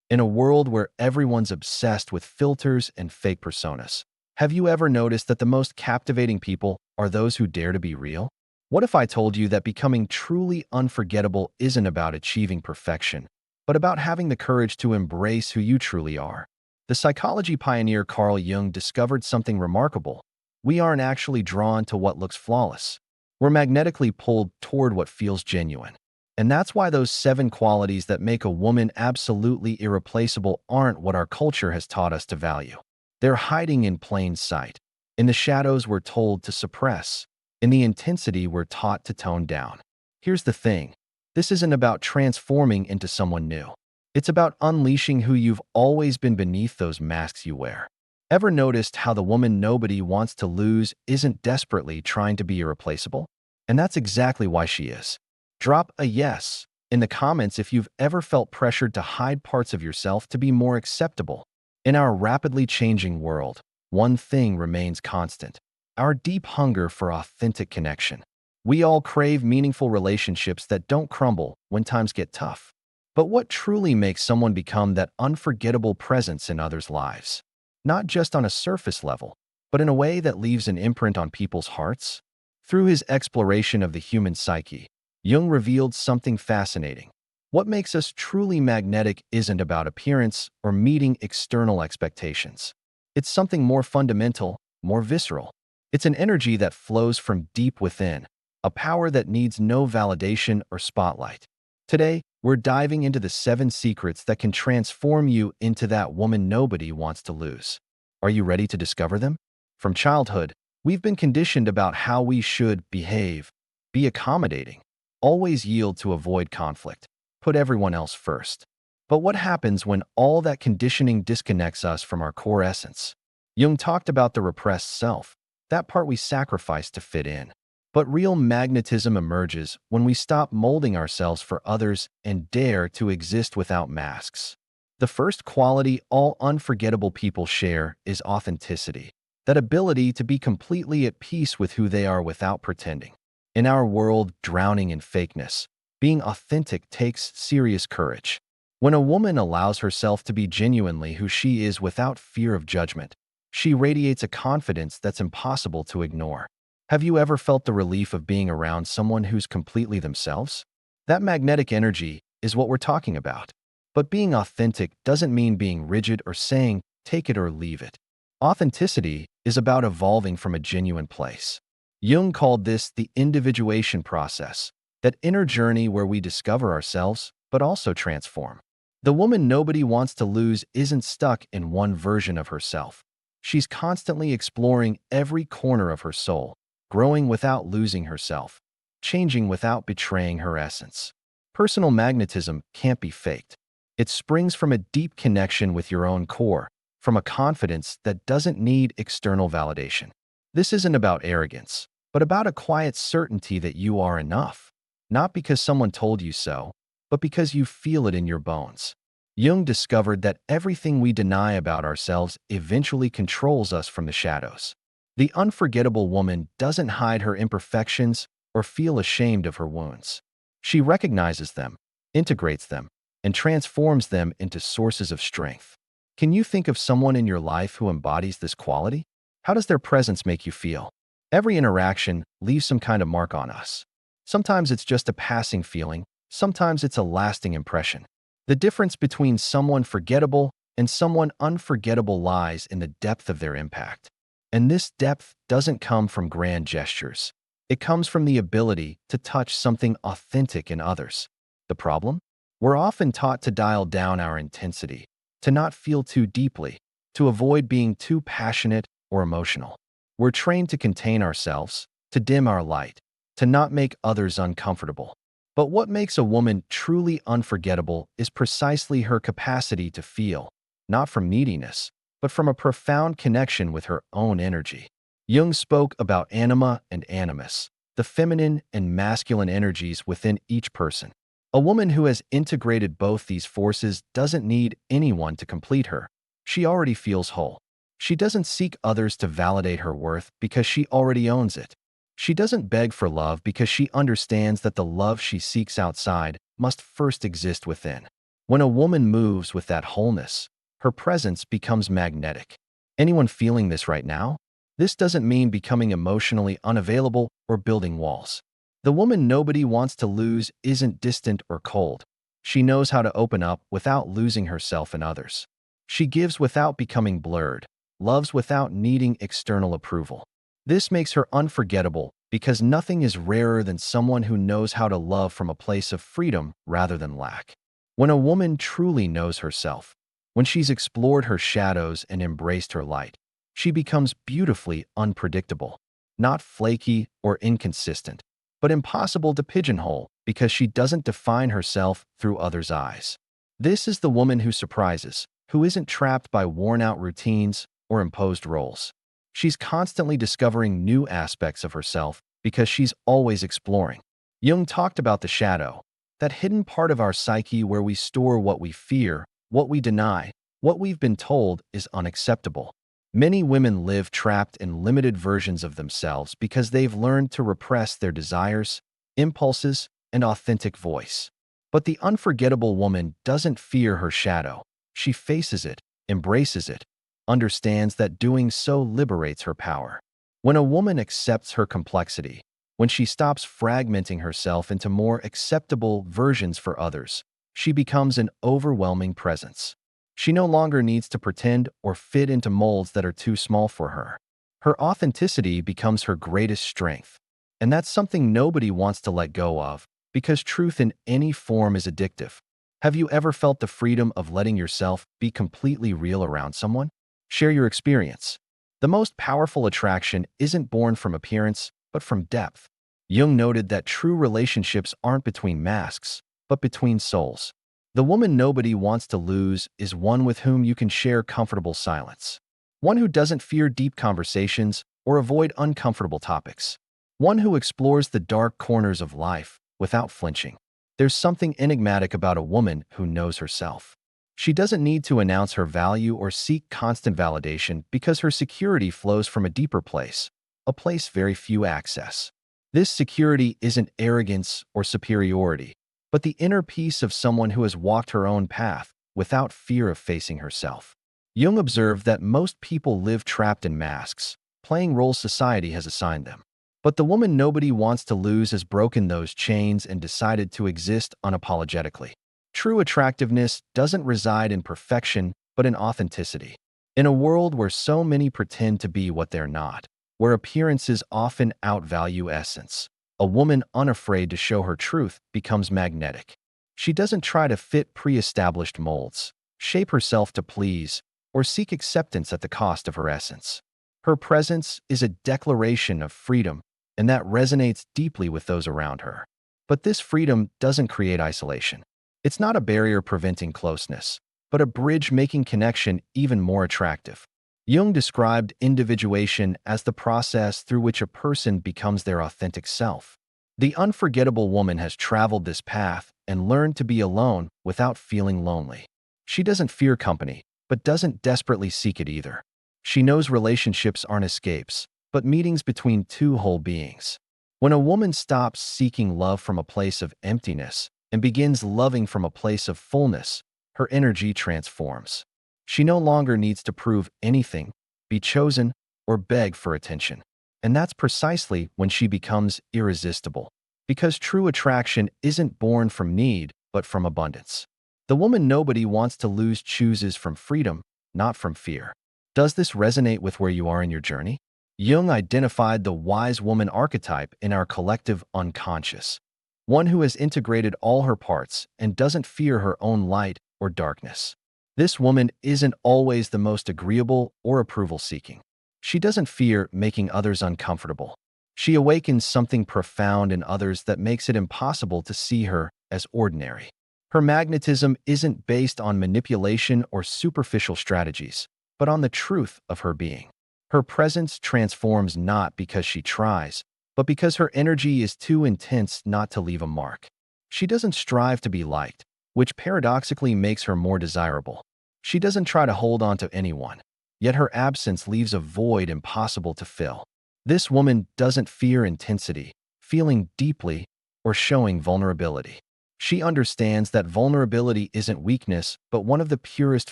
In a world where everyone's obsessed with filters and fake personas, have you ever noticed that the most captivating people are those who dare to be real? What if I told you that becoming truly unforgettable isn't about achieving perfection, but about having the courage to embrace who you truly are? The psychology pioneer Carl Jung discovered something remarkable. We aren't actually drawn to what looks flawless. We're magnetically pulled toward what feels genuine. And that's why those 7 qualities that make a woman absolutely irreplaceable aren't what our culture has taught us to value. They're hiding in plain sight. In the shadows we're told to suppress. In the intensity we're taught to tone down. Here's the thing. This isn't about transforming into someone new. It's about unleashing who you've always been beneath those masks you wear. Ever noticed how the woman nobody wants to lose isn't desperately trying to be irreplaceable? And that's exactly why she is. Drop a yes in the comments if you've ever felt pressured to hide parts of yourself to be more acceptable. In our rapidly changing world, one thing remains constant: our deep hunger for authentic connection. We all crave meaningful relationships that don't crumble when times get tough. But what truly makes someone become that unforgettable presence in others' lives? Not just on a surface level, but in a way that leaves an imprint on people's hearts? Through his exploration of the human psyche, Jung revealed something fascinating. What makes us truly magnetic isn't about appearance or meeting external expectations. It's something more fundamental, more visceral. It's an energy that flows from deep within, a power that needs no validation or spotlight. Today, we're diving into the 7 secrets that can transform you into that woman nobody wants to lose. Are you ready to discover them? From childhood, we've been conditioned about how we should behave, be accommodating, always yield to avoid conflict, put everyone else first. But what happens when all that conditioning disconnects us from our core essence? Jung talked about the repressed self, that part we sacrifice to fit in. But real magnetism emerges when we stop molding ourselves for others and dare to exist without masks. The first quality all unforgettable people share is authenticity, that ability to be completely at peace with who they are without pretending. In our world drowning in fakeness, being authentic takes serious courage. When a woman allows herself to be genuinely who she is without fear of judgment, she radiates a confidence that's impossible to ignore. Have you ever felt the relief of being around someone who's completely themselves? That magnetic energy is what we're talking about. But being authentic doesn't mean being rigid or saying, take it or leave it. Authenticity is about evolving from a genuine place. Jung called this the individuation process, that inner journey where we discover ourselves, but also transform. The woman nobody wants to lose isn't stuck in one version of herself. She's constantly exploring every corner of her soul, growing without losing herself, changing without betraying her essence. Personal magnetism can't be faked. It springs from a deep connection with your own core, from a confidence that doesn't need external validation. This isn't about arrogance, but about a quiet certainty that you are enough. Not because someone told you so, but because you feel it in your bones. Jung discovered that everything we deny about ourselves eventually controls us from the shadows. The unforgettable woman doesn't hide her imperfections or feel ashamed of her wounds. She recognizes them, integrates them, and transforms them into sources of strength. Can you think of someone in your life who embodies this quality? How does their presence make you feel? Every interaction leaves some kind of mark on us. Sometimes it's just a passing feeling, sometimes it's a lasting impression. The difference between someone forgettable and someone unforgettable lies in the depth of their impact. And this depth doesn't come from grand gestures. It comes from the ability to touch something authentic in others. The problem? We're often taught to dial down our intensity, to not feel too deeply, to avoid being too passionate or emotional. We're trained to contain ourselves, to dim our light, to not make others uncomfortable. But what makes a woman truly unforgettable is precisely her capacity to feel, not from neediness, but from a profound connection with her own energy. Jung spoke about anima and animus, the feminine and masculine energies within each person. A woman who has integrated both these forces doesn't need anyone to complete her. She already feels whole. She doesn't seek others to validate her worth because she already owns it. She doesn't beg for love because she understands that the love she seeks outside must first exist within. When a woman moves with that wholeness, her presence becomes magnetic. Anyone feeling this right now? This doesn't mean becoming emotionally unavailable or building walls. The woman nobody wants to lose isn't distant or cold. She knows how to open up without losing herself in others. She gives without becoming blurred, loves without needing external approval. This makes her unforgettable because nothing is rarer than someone who knows how to love from a place of freedom rather than lack. When a woman truly knows herself, when she's explored her shadows and embraced her light, she becomes beautifully unpredictable, not flaky or inconsistent, but impossible to pigeonhole because she doesn't define herself through others' eyes. This is the woman who surprises, who isn't trapped by worn-out routines or imposed roles. She's constantly discovering new aspects of herself because she's always exploring. Jung talked about the shadow, that hidden part of our psyche where we store what we fear, what we deny, what we've been told is unacceptable. Many women live trapped in limited versions of themselves because they've learned to repress their desires, impulses, and authentic voice. But the unforgettable woman doesn't fear her shadow. She faces it, embraces it, understands that doing so liberates her power. When a woman accepts her complexity, when she stops fragmenting herself into more acceptable versions for others, she becomes an overwhelming presence. She no longer needs to pretend or fit into molds that are too small for her. Her authenticity becomes her greatest strength. And that's something nobody wants to let go of, because truth in any form is addictive. Have you ever felt the freedom of letting yourself be completely real around someone? Share your experience. The most powerful attraction isn't born from appearance, but from depth. Jung noted that true relationships aren't between masks, but between souls. The woman nobody wants to lose is one with whom you can share comfortable silence. One who doesn't fear deep conversations or avoid uncomfortable topics. One who explores the dark corners of life without flinching. There's something enigmatic about a woman who knows herself. She doesn't need to announce her value or seek constant validation because her security flows from a deeper place, a place very few access. This security isn't arrogance or superiority, but the inner peace of someone who has walked her own path without fear of facing herself. Jung observed that most people live trapped in masks, playing roles society has assigned them. But the woman nobody wants to lose has broken those chains and decided to exist unapologetically. True attractiveness doesn't reside in perfection, but in authenticity. In a world where so many pretend to be what they're not, where appearances often outvalue essence, a woman unafraid to show her truth becomes magnetic. She doesn't try to fit pre-established molds, shape herself to please, or seek acceptance at the cost of her essence. Her presence is a declaration of freedom, and that resonates deeply with those around her. But this freedom doesn't create isolation. It's not a barrier preventing closeness, but a bridge making connection even more attractive. Jung described individuation as the process through which a person becomes their authentic self. The unforgettable woman has traveled this path and learned to be alone without feeling lonely. She doesn't fear company, but doesn't desperately seek it either. She knows relationships aren't escapes, but meetings between two whole beings. When a woman stops seeking love from a place of emptiness and begins loving from a place of fullness, her energy transforms. She no longer needs to prove anything, be chosen, or beg for attention. And that's precisely when she becomes irresistible, because true attraction isn't born from need, but from abundance. The woman nobody wants to lose chooses from freedom, not from fear. Does this resonate with where you are in your journey? Jung identified the wise woman archetype in our collective unconscious, one who has integrated all her parts and doesn't fear her own light or darkness. This woman isn't always the most agreeable or approval-seeking. She doesn't fear making others uncomfortable. She awakens something profound in others that makes it impossible to see her as ordinary. Her magnetism isn't based on manipulation or superficial strategies, but on the truth of her being. Her presence transforms not because she tries, but because her energy is too intense not to leave a mark. She doesn't strive to be liked, which paradoxically makes her more desirable. She doesn't try to hold on to anyone, yet her absence leaves a void impossible to fill. This woman doesn't fear intensity, feeling deeply, or showing vulnerability. She understands that vulnerability isn't weakness, but one of the purest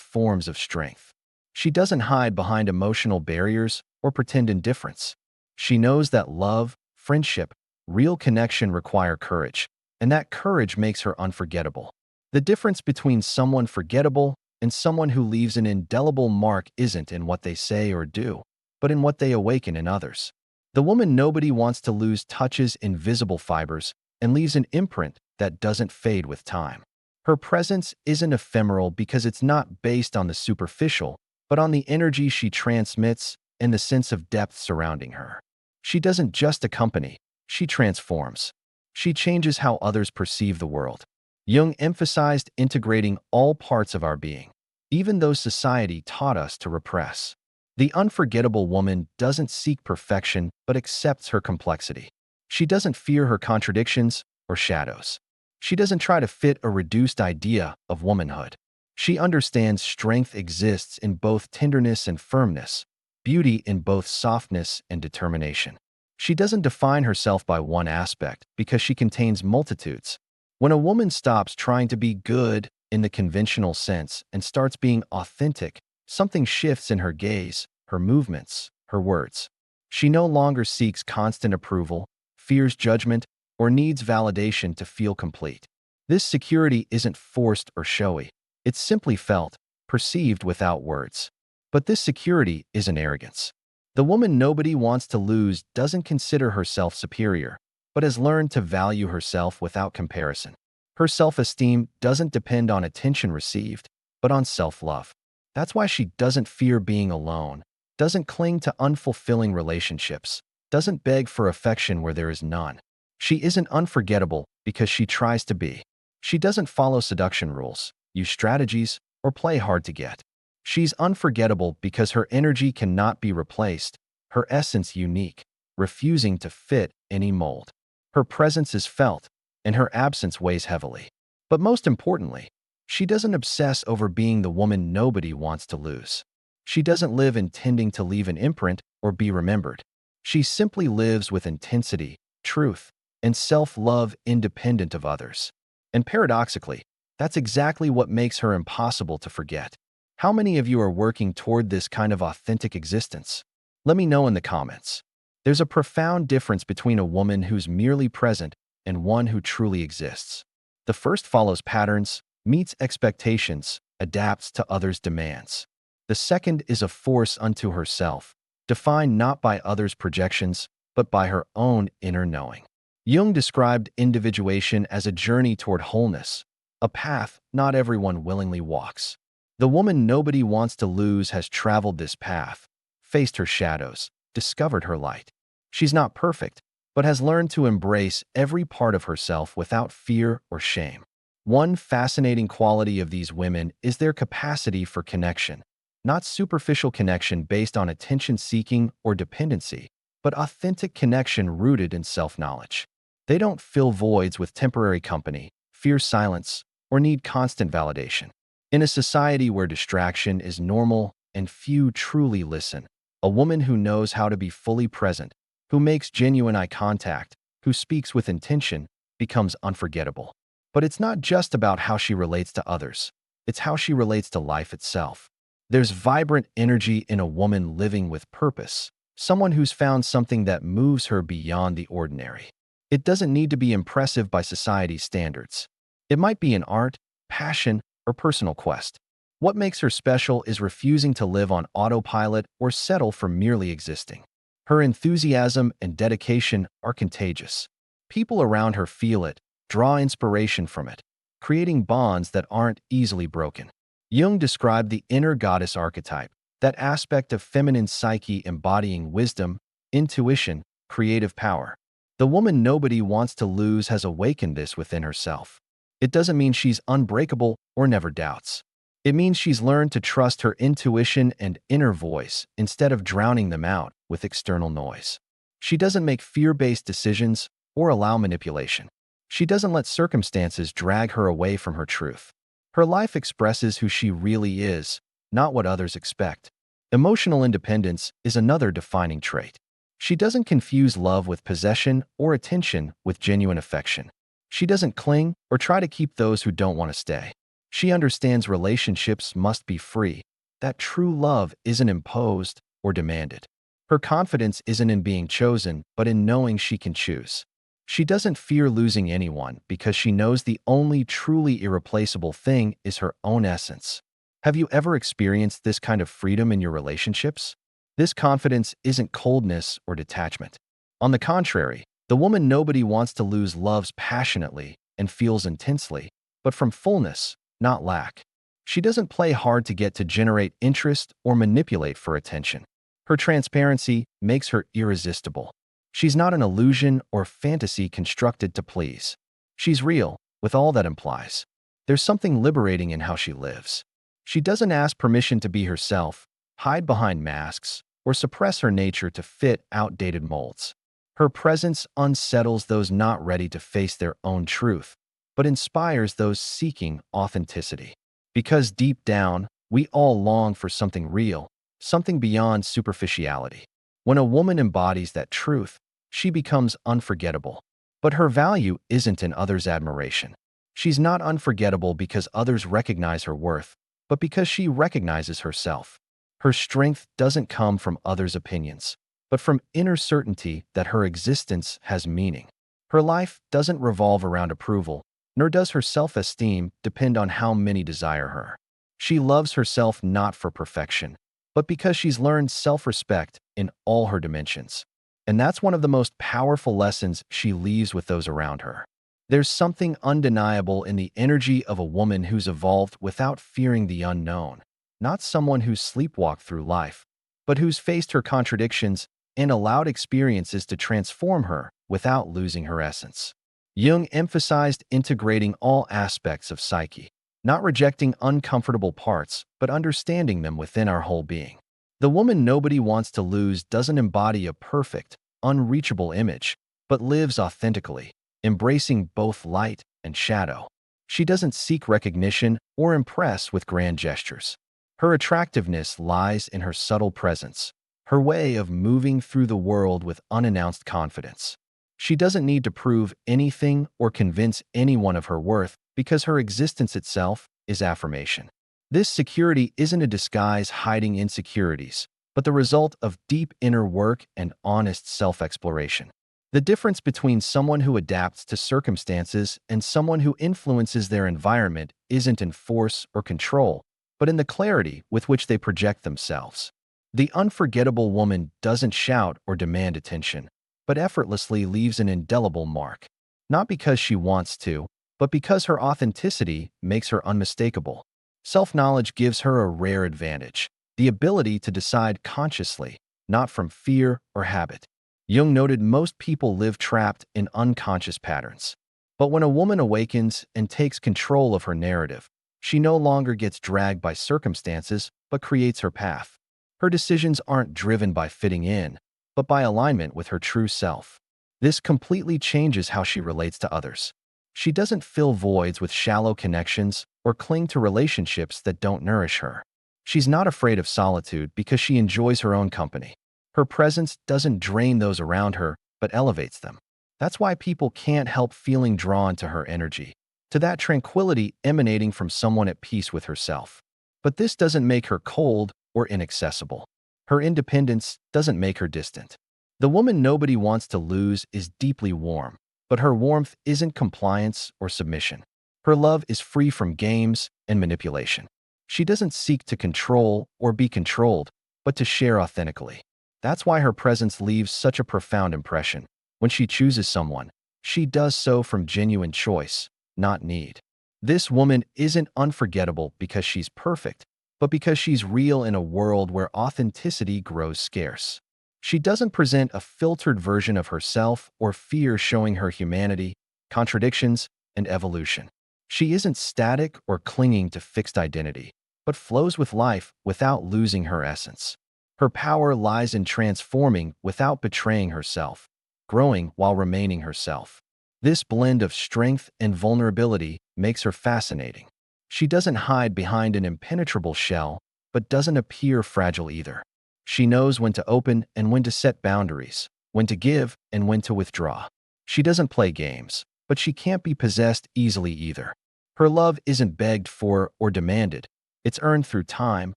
forms of strength. She doesn't hide behind emotional barriers or pretend indifference. She knows that love, friendship, real connection require courage, and that courage makes her unforgettable. The difference between someone forgettable and someone who leaves an indelible mark isn't in what they say or do, but in what they awaken in others. The woman nobody wants to lose touches invisible fibers and leaves an imprint that doesn't fade with time. Her presence isn't ephemeral because it's not based on the superficial, but on the energy she transmits and the sense of depth surrounding her. She doesn't just accompany, she transforms. She changes how others perceive the world. Jung emphasized integrating all parts of our being, even those society taught us to repress. The unforgettable woman doesn't seek perfection but accepts her complexity. She doesn't fear her contradictions or shadows. She doesn't try to fit a reduced idea of womanhood. She understands strength exists in both tenderness and firmness, beauty in both softness and determination. She doesn't define herself by one aspect because she contains multitudes. When a woman stops trying to be good in the conventional sense and starts being authentic, something shifts in her gaze, her movements, her words. She no longer seeks constant approval, fears judgment, or needs validation to feel complete. This security isn't forced or showy. It's simply felt, perceived without words. But this security isn't arrogance. The woman nobody wants to lose doesn't consider herself superior, but has learned to value herself without comparison. Her self-esteem doesn't depend on attention received, but on self-love. That's why she doesn't fear being alone, doesn't cling to unfulfilling relationships, doesn't beg for affection where there is none. She isn't unforgettable because she tries to be. She doesn't follow seduction rules, use strategies, or play hard to get. She's unforgettable because her energy cannot be replaced, her essence unique, refusing to fit any mold. Her presence is felt, and her absence weighs heavily. But most importantly, she doesn't obsess over being the woman nobody wants to lose. She doesn't live intending to leave an imprint or be remembered. She simply lives with intensity, truth, and self-love independent of others. And paradoxically, that's exactly what makes her impossible to forget. How many of you are working toward this kind of authentic existence? Let me know in the comments. There's a profound difference between a woman who's merely present and one who truly exists. The first follows patterns, meets expectations, adapts to others' demands. The second is a force unto herself, defined not by others' projections, but by her own inner knowing. Jung described individuation as a journey toward wholeness, a path not everyone willingly walks. The woman nobody wants to lose has traveled this path, faced her shadows, discovered her light. She's not perfect, but has learned to embrace every part of herself without fear or shame. One fascinating quality of these women is their capacity for connection, not superficial connection based on attention-seeking or dependency, but authentic connection rooted in self-knowledge. They don't fill voids with temporary company, fear silence, or need constant validation. In a society where distraction is normal and few truly listen, a woman who knows how to be fully present, who makes genuine eye contact, who speaks with intention, becomes unforgettable. But it's not just about how she relates to others. It's how she relates to life itself. There's vibrant energy in a woman living with purpose, someone who's found something that moves her beyond the ordinary. It doesn't need to be impressive by society's standards. It might be an art, passion, or personal quest. What makes her special is refusing to live on autopilot or settle for merely existing. Her enthusiasm and dedication are contagious. People around her feel it, draw inspiration from it, creating bonds that aren't easily broken. Jung described the inner goddess archetype, that aspect of feminine psyche embodying wisdom, intuition, creative power. The woman nobody wants to lose has awakened this within herself. It doesn't mean she's unbreakable or never doubts. It means she's learned to trust her intuition and inner voice instead of drowning them out with external noise. She doesn't make fear-based decisions or allow manipulation. She doesn't let circumstances drag her away from her truth. Her life expresses who she really is, not what others expect. Emotional independence is another defining trait. She doesn't confuse love with possession or attention with genuine affection. She doesn't cling or try to keep those who don't want to stay. She understands relationships must be free, that true love isn't imposed or demanded. Her confidence isn't in being chosen, but in knowing she can choose. She doesn't fear losing anyone because she knows the only truly irreplaceable thing is her own essence. Have you ever experienced this kind of freedom in your relationships? This confidence isn't coldness or detachment. On the contrary, the woman nobody wants to lose loves passionately and feels intensely, but from fullness, not lack. She doesn't play hard to generate interest or manipulate for attention. Her transparency makes her irresistible. She's not an illusion or fantasy constructed to please. She's real, with all that implies. There's something liberating in how she lives. She doesn't ask permission to be herself, hide behind masks, or suppress her nature to fit outdated molds. Her presence unsettles those not ready to face their own truth, but inspires those seeking authenticity. Because deep down, we all long for something real, something beyond superficiality. When a woman embodies that truth, she becomes unforgettable. But her value isn't in others' admiration. She's not unforgettable because others recognize her worth, but because she recognizes herself. Her strength doesn't come from others' opinions, but from inner certainty that her existence has meaning. Her life doesn't revolve around approval, nor does her self-esteem depend on how many desire her. She loves herself not for perfection, but because she's learned self-respect in all her dimensions. And that's one of the most powerful lessons she leaves with those around her. There's something undeniable in the energy of a woman who's evolved without fearing the unknown, not someone who's sleepwalked through life, but who's faced her contradictions and allowed experiences to transform her without losing her essence. Jung emphasized integrating all aspects of psyche, not rejecting uncomfortable parts, but understanding them within our whole being. The woman nobody wants to lose doesn't embody a perfect, unreachable image, but lives authentically, embracing both light and shadow. She doesn't seek recognition or impress with grand gestures. Her attractiveness lies in her subtle presence, her way of moving through the world with unannounced confidence. She doesn't need to prove anything or convince anyone of her worth because her existence itself is affirmation. This security isn't a disguise hiding insecurities, but the result of deep inner work and honest self-exploration. The difference between someone who adapts to circumstances and someone who influences their environment isn't in force or control, but in the clarity with which they project themselves. The unforgettable woman doesn't shout or demand attention, but effortlessly leaves an indelible mark, not because she wants to, but because her authenticity makes her unmistakable. Self-knowledge gives her a rare advantage, the ability to decide consciously, not from fear or habit. Jung noted most people live trapped in unconscious patterns. But when a woman awakens and takes control of her narrative, she no longer gets dragged by circumstances, but creates her path. Her decisions aren't driven by fitting in, but by alignment with her true self. This completely changes how she relates to others. She doesn't fill voids with shallow connections or cling to relationships that don't nourish her. She's not afraid of solitude because she enjoys her own company. Her presence doesn't drain those around her, but elevates them. That's why people can't help feeling drawn to her energy, to that tranquility emanating from someone at peace with herself. But this doesn't make her cold or inaccessible. Her independence doesn't make her distant. The woman nobody wants to lose is deeply warm, but her warmth isn't compliance or submission. Her love is free from games and manipulation. She doesn't seek to control or be controlled, but to share authentically. That's why her presence leaves such a profound impression. When she chooses someone, she does so from genuine choice, not need. This woman isn't unforgettable because she's perfect, but because she's real in a world where authenticity grows scarce. She doesn't present a filtered version of herself or fear showing her humanity, contradictions, and evolution. She isn't static or clinging to fixed identity, but flows with life without losing her essence. Her power lies in transforming without betraying herself, growing while remaining herself. This blend of strength and vulnerability makes her fascinating. She doesn't hide behind an impenetrable shell, but doesn't appear fragile either. She knows when to open and when to set boundaries, when to give and when to withdraw. She doesn't play games, but she can't be possessed easily either. Her love isn't begged for or demanded. It's earned through time,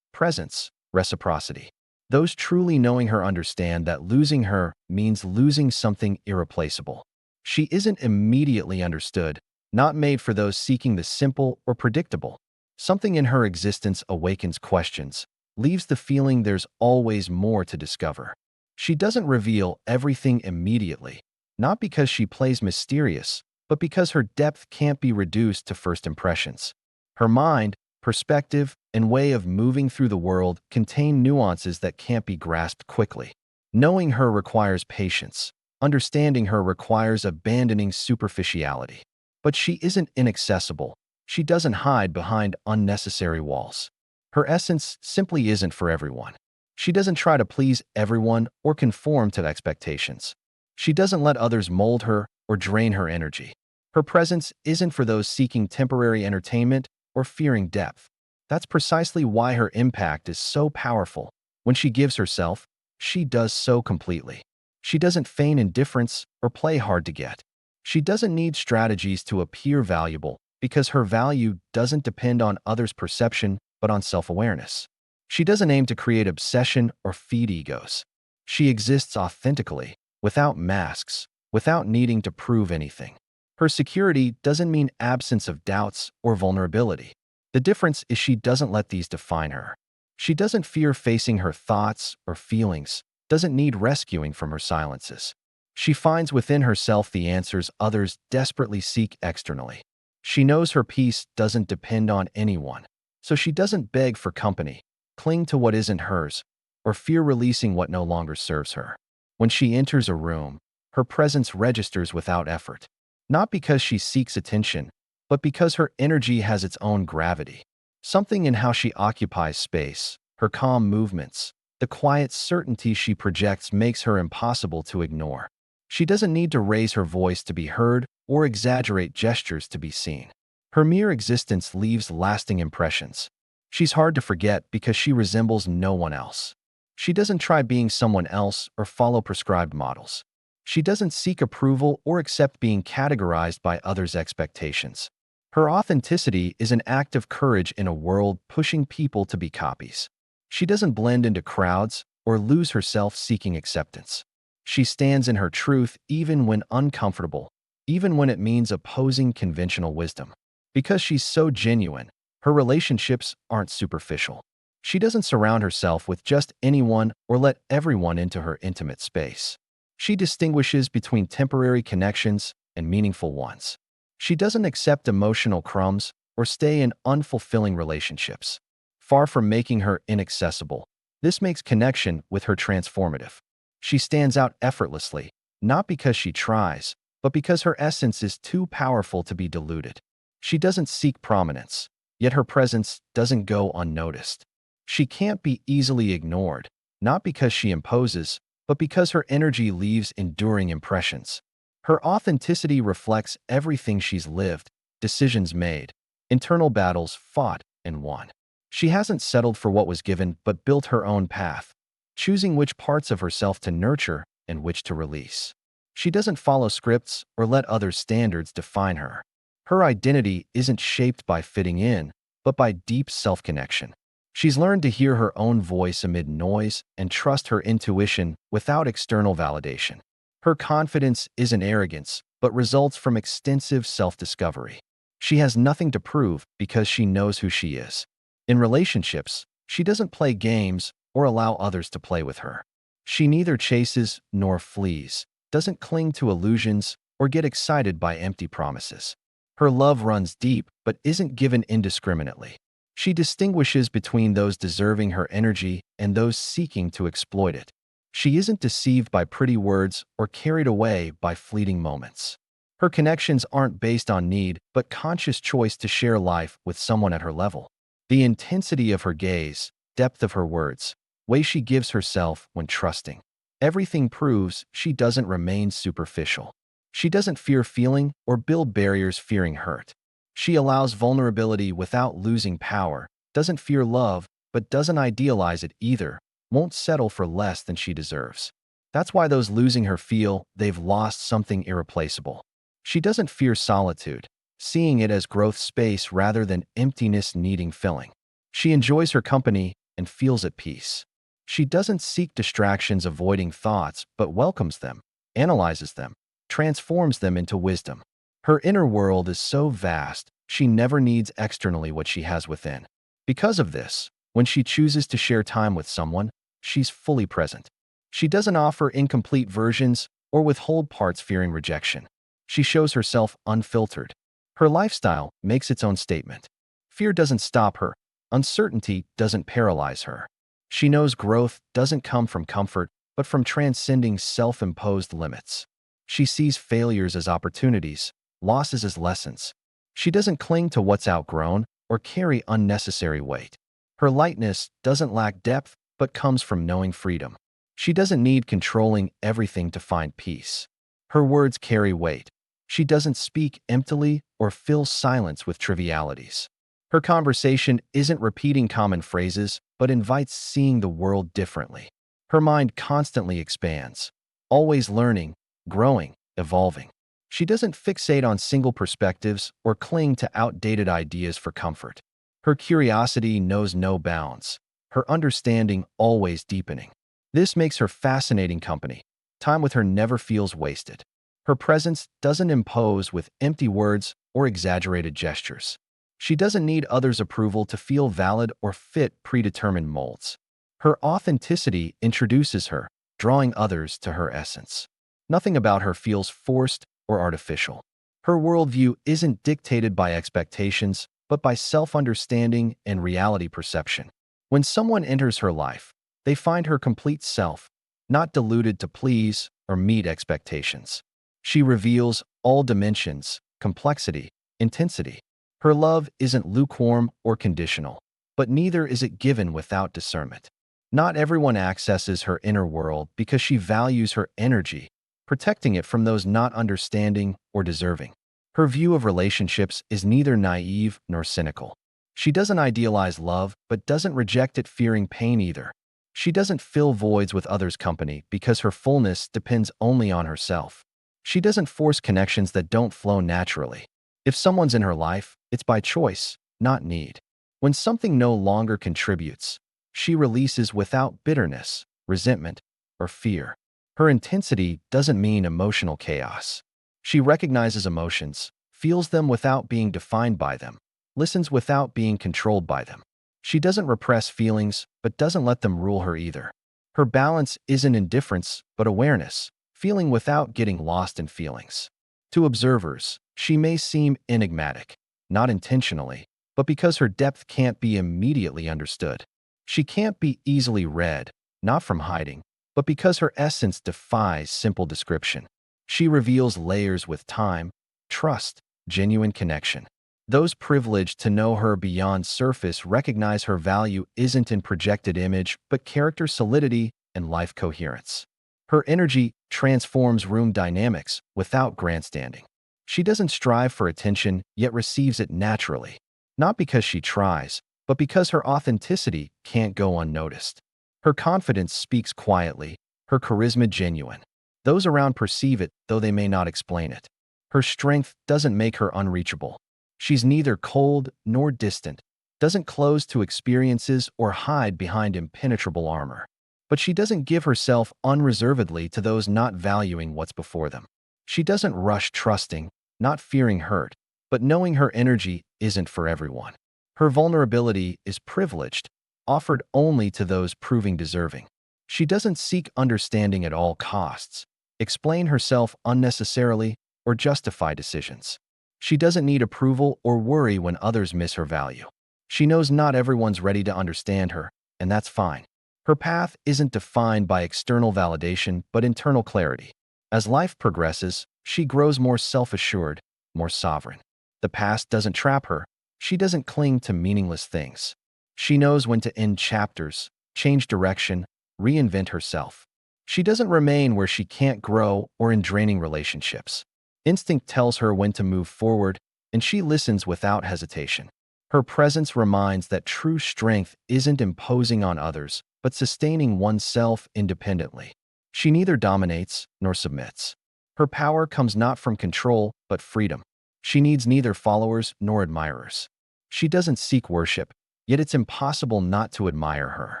presence, reciprocity. Those truly knowing her understand that losing her means losing something irreplaceable. She isn't immediately understood, not made for those seeking the simple or predictable. Something in her existence awakens questions, leaves the feeling there's always more to discover. She doesn't reveal everything immediately, not because she plays mysterious, but because her depth can't be reduced to first impressions. Her mind, perspective, and way of moving through the world contain nuances that can't be grasped quickly. Knowing her requires patience. Understanding her requires abandoning superficiality. But she isn't inaccessible. She doesn't hide behind unnecessary walls. Her essence simply isn't for everyone. She doesn't try to please everyone or conform to expectations. She doesn't let others mold her or drain her energy. Her presence isn't for those seeking temporary entertainment or fearing depth. That's precisely why her impact is so powerful. When she gives herself, she does so completely. She doesn't feign indifference or play hard to get. She doesn't need strategies to appear valuable because her value doesn't depend on others' perception but on self-awareness. She doesn't aim to create obsession or feed egos. She exists authentically, without masks, without needing to prove anything. Her security doesn't mean absence of doubts or vulnerability. The difference is she doesn't let these define her. She doesn't fear facing her thoughts or feelings, doesn't need rescuing from her silences. She finds within herself the answers others desperately seek externally. She knows her peace doesn't depend on anyone, so she doesn't beg for company, cling to what isn't hers, or fear releasing what no longer serves her. When she enters a room, her presence registers without effort, not because she seeks attention, but because her energy has its own gravity. Something in how she occupies space, her calm movements, the quiet certainty she projects makes her impossible to ignore. She doesn't need to raise her voice to be heard or exaggerate gestures to be seen. Her mere existence leaves lasting impressions. She's hard to forget because she resembles no one else. She doesn't try being someone else or follow prescribed models. She doesn't seek approval or accept being categorized by others' expectations. Her authenticity is an act of courage in a world pushing people to be copies. She doesn't blend into crowds or lose herself seeking acceptance. She stands in her truth even when uncomfortable, even when it means opposing conventional wisdom. Because she's so genuine, her relationships aren't superficial. She doesn't surround herself with just anyone or let everyone into her intimate space. She distinguishes between temporary connections and meaningful ones. She doesn't accept emotional crumbs or stay in unfulfilling relationships. Far from making her inaccessible, this makes connection with her transformative. She stands out effortlessly, not because she tries, but because her essence is too powerful to be diluted. She doesn't seek prominence, yet her presence doesn't go unnoticed. She can't be easily ignored, not because she imposes, but because her energy leaves enduring impressions. Her authenticity reflects everything she's lived, decisions made, internal battles fought and won. She hasn't settled for what was given but built her own path, choosing which parts of herself to nurture and which to release. She doesn't follow scripts or let others' standards define her. Her identity isn't shaped by fitting in, but by deep self-connection. She's learned to hear her own voice amid noise and trust her intuition without external validation. Her confidence isn't arrogance, but results from extensive self-discovery. She has nothing to prove because she knows who she is. In relationships, she doesn't play games or allow others to play with her. She neither chases nor flees, doesn't cling to illusions or get excited by empty promises. Her love runs deep but isn't given indiscriminately. She distinguishes between those deserving her energy and those seeking to exploit it. She isn't deceived by pretty words or carried away by fleeting moments. Her connections aren't based on need but conscious choice to share life with someone at her level. The intensity of her gaze, depth of her words, way she gives herself when trusting. Everything proves she doesn't remain superficial. She doesn't fear feeling or build barriers fearing hurt. She allows vulnerability without losing power, doesn't fear love, but doesn't idealize it either, won't settle for less than she deserves. That's why those losing her feel they've lost something irreplaceable. She doesn't fear solitude, seeing it as growth space rather than emptiness needing filling. She enjoys her company and feels at peace. She doesn't seek distractions avoiding thoughts, but welcomes them, analyzes them, transforms them into wisdom. Her inner world is so vast, she never needs externally what she has within. Because of this, when she chooses to share time with someone, she's fully present. She doesn't offer incomplete versions or withhold parts fearing rejection. She shows herself unfiltered. Her lifestyle makes its own statement. Fear doesn't stop her. Uncertainty doesn't paralyze her. She knows growth doesn't come from comfort, but from transcending self-imposed limits. She sees failures as opportunities, losses as lessons. She doesn't cling to what's outgrown or carry unnecessary weight. Her lightness doesn't lack depth, but comes from knowing freedom. She doesn't need controlling everything to find peace. Her words carry weight. She doesn't speak emptily or fill silence with trivialities. Her conversation isn't repeating common phrases, but invites seeing the world differently. Her mind constantly expands, always learning, growing, evolving. She doesn't fixate on single perspectives or cling to outdated ideas for comfort. Her curiosity knows no bounds, her understanding always deepening. This makes her fascinating company. Time with her never feels wasted. Her presence doesn't impose with empty words or exaggerated gestures. She doesn't need others' approval to feel valid or fit predetermined molds. Her authenticity introduces her, drawing others to her essence. Nothing about her feels forced or artificial. Her worldview isn't dictated by expectations, but by self-understanding and reality perception. When someone enters her life, they find her complete self, not diluted to please or meet expectations. She reveals all dimensions, complexity, intensity. Her love isn't lukewarm or conditional, but neither is it given without discernment. Not everyone accesses her inner world because she values her energy, protecting it from those not understanding or deserving. Her view of relationships is neither naive nor cynical. She doesn't idealize love, but doesn't reject it fearing pain either. She doesn't fill voids with others' company because her fullness depends only on herself. She doesn't force connections that don't flow naturally. If someone's in her life, it's by choice, not need. When something no longer contributes, she releases without bitterness, resentment, or fear. Her intensity doesn't mean emotional chaos. She recognizes emotions, feels them without being defined by them, listens without being controlled by them. She doesn't repress feelings, but doesn't let them rule her either. Her balance isn't indifference, but awareness, feeling without getting lost in feelings. To observers, she may seem enigmatic, not intentionally, but because her depth can't be immediately understood. She can't be easily read, not from hiding, but because her essence defies simple description. She reveals layers with time, trust, genuine connection. Those privileged to know her beyond surface recognize her value isn't in projected image, but character solidity and life coherence. Her energy transforms room dynamics without grandstanding. She doesn't strive for attention, yet receives it naturally. Not because she tries, but because her authenticity can't go unnoticed. Her confidence speaks quietly, her charisma genuine. Those around perceive it, though they may not explain it. Her strength doesn't make her unreachable. She's neither cold nor distant, doesn't close to experiences or hide behind impenetrable armor. But she doesn't give herself unreservedly to those not valuing what's before them. She doesn't rush trusting, not fearing hurt, but knowing her energy isn't for everyone. Her vulnerability is privileged, offered only to those proving deserving. She doesn't seek understanding at all costs, explain herself unnecessarily, or justify decisions. She doesn't need approval or worry when others miss her value. She knows not everyone's ready to understand her, and that's fine. Her path isn't defined by external validation, but internal clarity. As life progresses, she grows more self-assured, more sovereign. The past doesn't trap her. She doesn't cling to meaningless things. She knows when to end chapters, change direction, reinvent herself. She doesn't remain where she can't grow or in draining relationships. Instinct tells her when to move forward, and she listens without hesitation. Her presence reminds that true strength isn't imposing on others, but sustaining oneself independently. She neither dominates nor submits. Her power comes not from control, but freedom. She needs neither followers nor admirers. She doesn't seek worship, yet it's impossible not to admire her.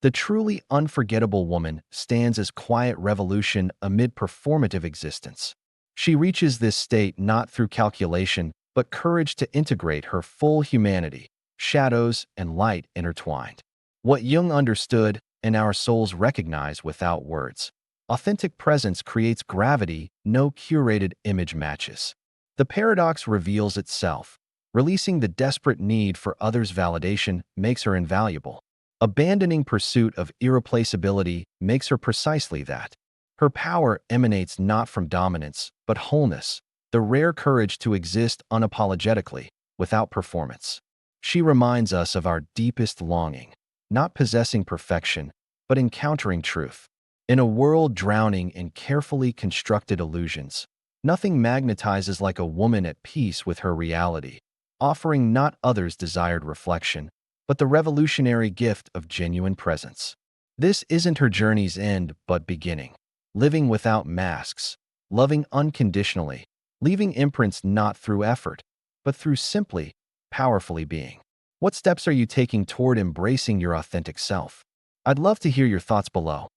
The truly unforgettable woman stands as quiet revolution amid performative existence. She reaches this state not through calculation, but courage to integrate her full humanity, shadows and light intertwined. What Jung understood and our souls recognize without words. Authentic presence creates gravity no curated image matches. The paradox reveals itself. Releasing the desperate need for others' validation makes her invaluable. Abandoning pursuit of irreplaceability makes her precisely that. Her power emanates not from dominance, but wholeness, the rare courage to exist unapologetically, without performance. She reminds us of our deepest longing, not possessing perfection, but encountering truth. In a world drowning in carefully constructed illusions, nothing magnetizes like a woman at peace with her reality, offering not others' desired reflection, but the revolutionary gift of genuine presence. This isn't her journey's end, but beginning. Living without masks, loving unconditionally, leaving imprints not through effort, but through simply, powerfully being. What steps are you taking toward embracing your authentic self? I'd love to hear your thoughts below.